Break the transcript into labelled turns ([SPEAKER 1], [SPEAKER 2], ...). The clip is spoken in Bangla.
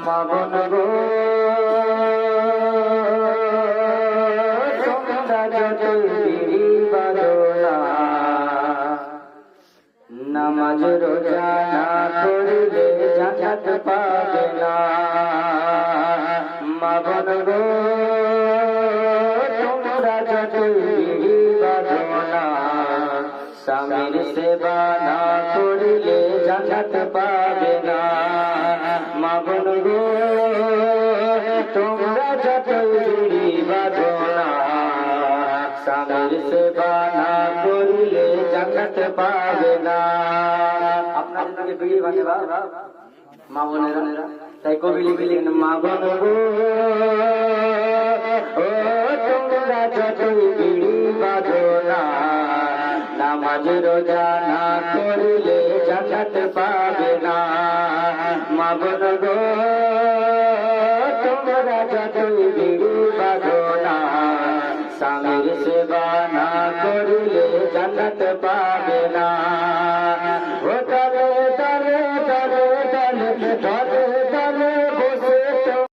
[SPEAKER 1] মা বোন গো তোমরা যতই বিড়ি বাঁধো না, নামাজ রোজা না করিলে জান্নাত পাবে না। মা বোন গো তোমরা যতই বিড়ি বাঁধো না, স্বামীর সেবা না করিলে জান্নাত পাবে না। মা বোন গো তোমরা যতই বিড়ি বাঁধো না, স্বামীর সেবা না করিলে জান্নাত পাবে না। আপনাদের বিড়ি বাঁধে মা বোনেরা, তাই কবি লিখলেন মা বোন গো ও তোমরা যতই বিড়ি বাঁধো না, নামাজ রোজা না করিলে জান্নাত পাবে না। মা বোন গো তোমরা যতই বিড়ি বাঁধো না, স্বামীর সেবা না করিলে জান্নাত পাবে না। ও তলে তলে তলে তলে তলে